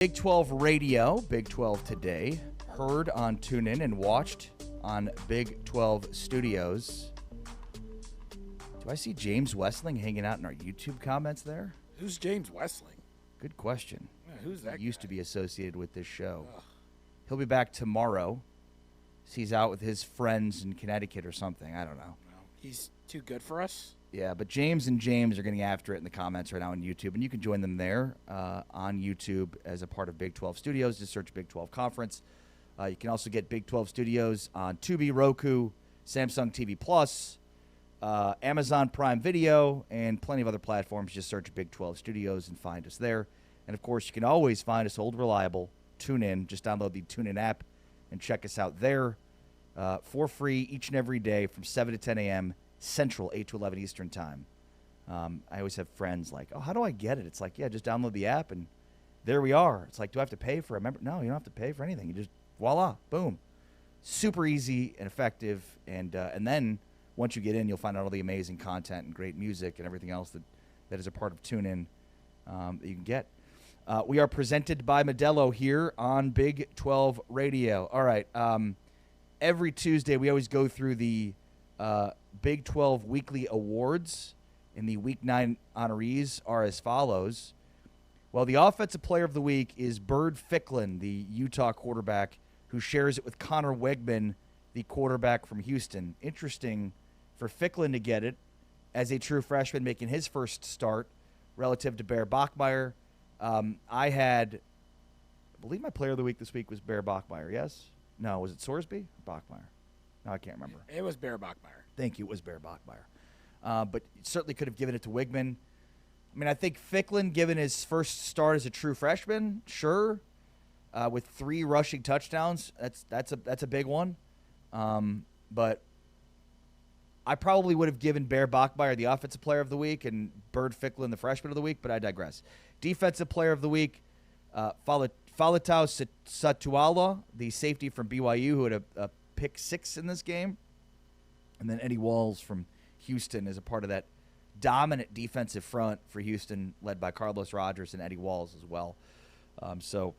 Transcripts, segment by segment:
Big 12 Radio, Big 12 Today, heard on TuneIn and watched on Big 12 Studios. Do I see James Westling hanging out in our YouTube comments there? Who's James Westling? Good question. Yeah, who's that He used guy? to be associated with this show. Ugh. He'll be back tomorrow. He's out with his friends in Connecticut or something. I don't know. Well, he's too good for us. Yeah, but James and James are getting after it in the comments right now on YouTube, and you can join them there on YouTube as a part of Big 12 Studios. Just search Big 12 Conference. You can also get Big 12 Studios on Tubi, Roku, Samsung TV Plus, Amazon Prime Video, and plenty of other platforms. Just search Big 12 Studios and find us there. And, of course, you can always find us old reliable. TuneIn. Just download the TuneIn app and check us out there for free each and every day from 7 to 10 a.m. Central, 8 to 11 Eastern time. I always have friends like, oh, how do I get it? It's like, yeah, just download the app, and there we are. It's like, do I have to pay for a member? No, you don't have to pay for anything. You just, voila, boom. Super easy and effective. And then once you get in, you'll find out all the amazing content and great music and everything else that is a part of TuneIn that you can get. We are presented by Modelo here on Big 12 Radio. All right. Every Tuesday, we always go through the Big 12 Weekly Awards, and the Week 9 honorees are as follows. Well, the Offensive Player of the Week is Bird Ficklin, the Utah quarterback, who shares it with Connor Wegman, the quarterback from Houston. Interesting for Ficklin to get it as a true freshman making his first start relative to Bear Bachmeier. I believe my Player of the Week this week was Bear Bachmeier, yes? No, was it Sorsby or Bachmeier? No, I can't remember. It was Bear Bachmeier. Thank you. It was Bear Bachmeier. But certainly could have given it to Wigman. I mean, I think Ficklin, given his first start as a true freshman, sure, with 3 rushing touchdowns, that's a big one. But I probably would have given Bear Bachmeier the Offensive Player of the Week and Bird Ficklin the Freshman of the Week, but I digress. Defensive Player of the Week, Faletau Satuala, the safety from BYU, who had a pick 6 in this game. And then Eddie Walls from Houston is a part of that dominant defensive front for Houston, led by Carlos Rogers and Eddie Walls as well. So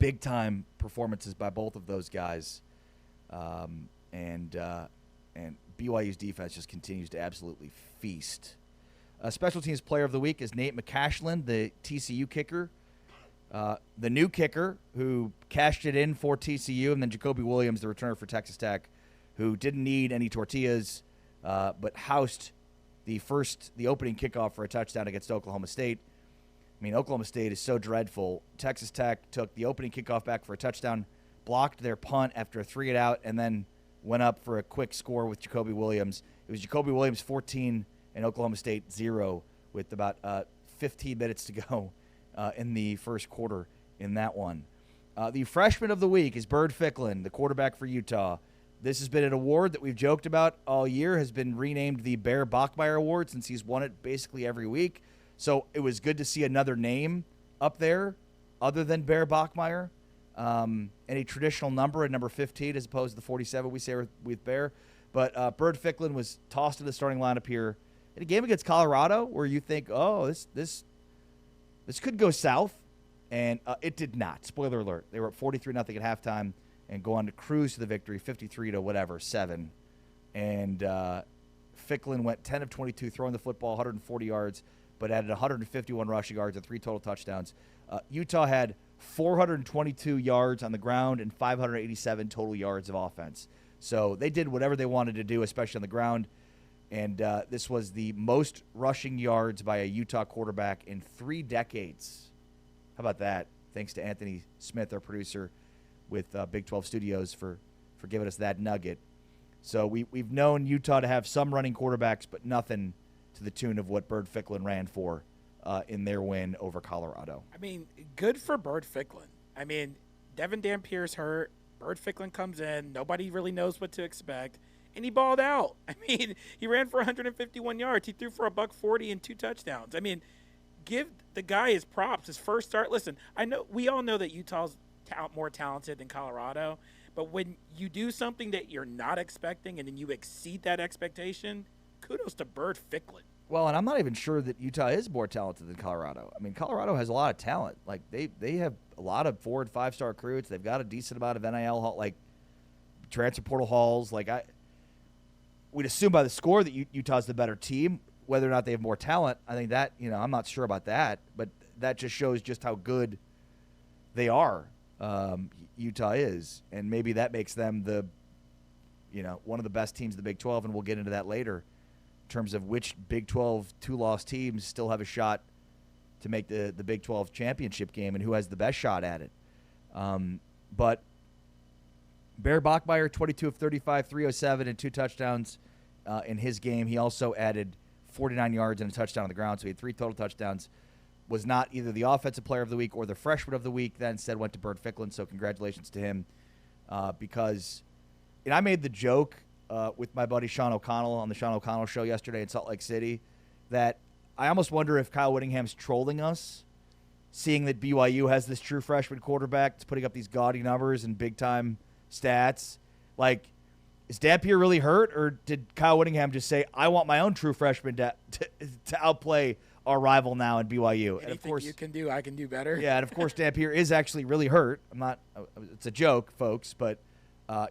big-time performances by both of those guys. And BYU's defense just continues to absolutely feast. Special Teams Player of the Week is Nate McCashlin, the TCU kicker. The new kicker who cashed it in for TCU, and then Jacoby Williams, the returner for Texas Tech, who didn't need any tortillas, but housed the opening kickoff for a touchdown against Oklahoma State. I mean, Oklahoma State is so dreadful. Texas Tech took the opening kickoff back for a touchdown, blocked their punt after a 3-and-out, and then went up for a quick score with Jacoby Williams. It was Jacoby Williams 14 and Oklahoma State 0 with about 15 minutes to go in the first quarter in that one. The Freshman of the Week is Bird Ficklin, the quarterback for Utah. This has been an award that we've joked about all year, has been renamed the Bear Bachmeier Award since he's won it basically every week. So it was good to see another name up there other than Bear Bachmeier. And a traditional number, a number 15 as opposed to the 47 we say with Bear. But Bird Ficklin was tossed to the starting lineup here in a game against Colorado where you think, oh, this could go south. And it did not. Spoiler alert. They were up 43-0 at halftime and go on to cruise to the victory, 53-7. And Ficklin went 10 of 22 throwing the football, 140 yards, but added 151 rushing yards and 3 total touchdowns. Utah had 422 yards on the ground and 587 total yards of offense. So they did whatever they wanted to do, especially on the ground. And this was the most rushing yards by a Utah quarterback in 3 decades. How about that? Thanks to Anthony Smith, our producer with Big 12 Studios, for giving us that nugget. So we've known Utah to have some running quarterbacks, but nothing to the tune of what Bird Ficklin ran for in their win over Colorado. I mean, good for Bird Ficklin. I mean, Devin Dampier's hurt. Bird Ficklin comes in. Nobody really knows what to expect. And he balled out. I mean, he ran for 151 yards. He threw for $140 and 2 touchdowns. I mean, give the guy his props. His first start. Listen, we all know that Utah's more talented than Colorado. But when you do something that you're not expecting and then you exceed that expectation, kudos to Bird Ficklin. Well, and I'm not even sure that Utah is more talented than Colorado. I mean, Colorado has a lot of talent. Like they have a lot of 4- and 5-star recruits. They've got a decent amount of NIL like transfer portal hauls. Like we'd assume by the score that Utah's the better team. Whether or not they have more talent, I think that I'm not sure about that. But that just shows just how good they are. Utah is, and maybe that makes them one of the best teams in the Big 12, and we'll get into that later. In terms of which Big 12 2-loss teams still have a shot to make the Big 12 championship game and who has the best shot at it. But Bear Bachmeier, 22 of 35, 307, and 2 touchdowns in his game. He also added 49 yards and a touchdown on the ground, so he had 3 total touchdowns. Was not either the Offensive Player of the Week or the Freshman of the Week. That instead went to Burt Ficklin, so congratulations to him because – and I made the joke with my buddy Sean O'Connell on the Sean O'Connell show yesterday in Salt Lake City that I almost wonder if Kyle Whittingham's trolling us, seeing that BYU has this true freshman quarterback that's putting up these gaudy numbers and big-time stats. Like, is Dampier really hurt, or did Kyle Whittingham just say, I want my own true freshman to outplay our rival now in BYU? Anything and of course, you can do, I can do better. Yeah, and of course Dampier is actually really hurt. It's a joke, folks, but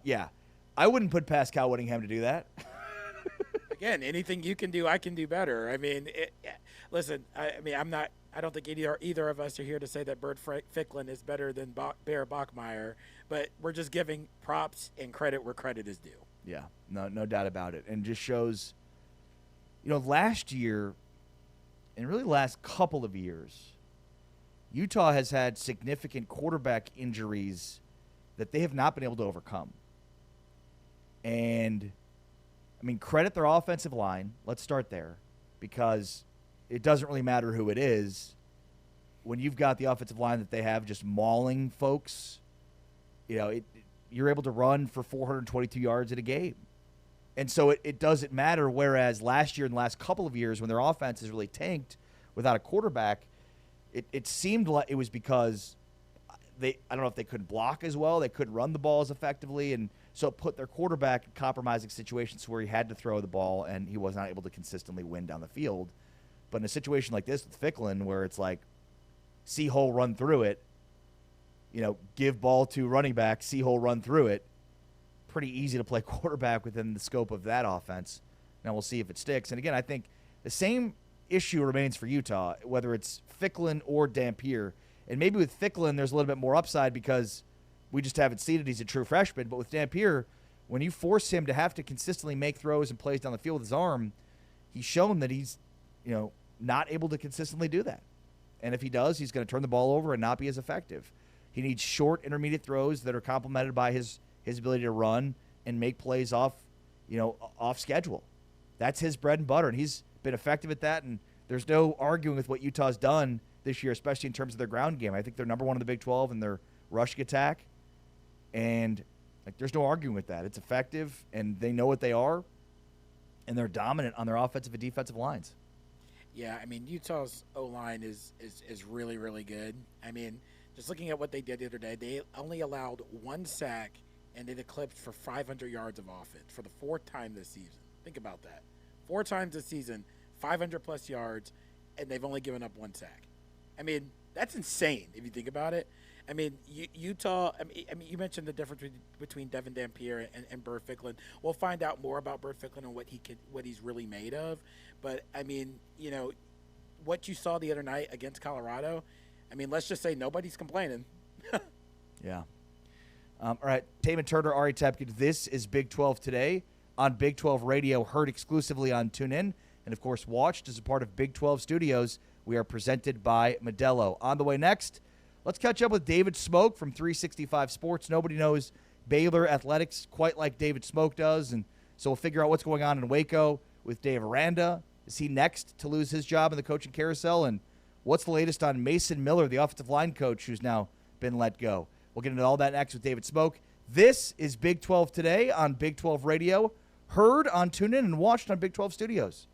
yeah. I wouldn't put past Kyle Whittingham to do that. Again, anything you can do, I can do better. I mean, listen. I don't think either of us are here to say that Burt Ficklin is better than Bear Bachmeier, but we're just giving props and credit where credit is due. Yeah, no doubt about it, and just shows. Last year, and really the last couple of years, Utah has had significant quarterback injuries that they have not been able to overcome. And, credit their offensive line. Let's start there because it doesn't really matter who it is. When you've got the offensive line that they have just mauling folks, you're able to run for 422 yards in a game. And so it doesn't matter, whereas last year and the last couple of years when their offense has really tanked without a quarterback, it seemed like it was because I don't know if they couldn't block as well, they couldn't run the ball as effectively, and so it put their quarterback in compromising situations where he had to throw the ball and he was not able to consistently win down the field. But in a situation like this with Ficklin, where it's like, see hole, run through it, give ball to running back, see hole, run through it, pretty easy to play quarterback within the scope of that offense. Now we'll see if it sticks. And again, I think the same issue remains for Utah, whether it's Ficklin or Dampier. And maybe with Ficklin, there's a little bit more upside because we just haven't seen it. He's a true freshman. But with Dampier, when you force him to have to consistently make throws and plays down the field with his arm, he's shown that he's, not able to consistently do that. And if he does, he's going to turn the ball over and not be as effective. He needs short, intermediate throws that are complemented by his ability to run and make plays off schedule. That's his bread and butter, and he's been effective at that. And there's no arguing with what Utah's done this year, especially in terms of their ground game. I think they're number 1 in the Big 12 in their rushing attack, and there's no arguing with that. It's effective, and they know what they are, and they're dominant on their offensive and defensive lines. Yeah, Utah's O-line is really, really good. Just looking at what they did the other day, they only allowed 1 sack, and it eclipsed for 500 yards of offense for the 4th time this season. Think about that. 4 times this season, 500-plus yards, and they've only given up 1 sack. That's insane if you think about it. Utah, you mentioned the difference between Devin Dampier and Burt Ficklin. We'll find out more about Burt Ficklin and what he's really made of. But, what you saw the other night against Colorado, let's just say nobody's complaining. Yeah. All right, Taman Turner, Ari Tepkin. This is Big 12 Today on Big 12 Radio, heard exclusively on TuneIn, and, of course, watched as a part of Big 12 Studios. We are presented by Modelo. On the way next, let's catch up with David Smoke from 365 Sports. Nobody knows Baylor athletics quite like David Smoke does, and so we'll figure out what's going on in Waco with Dave Aranda. Is he next to lose his job in the coaching carousel? And what's the latest on Mason Miller, the offensive line coach who's now been let go? We'll get into all that next with David Smoke. This is Big 12 Today on Big 12 Radio, heard on TuneIn and watched on Big 12 Studios.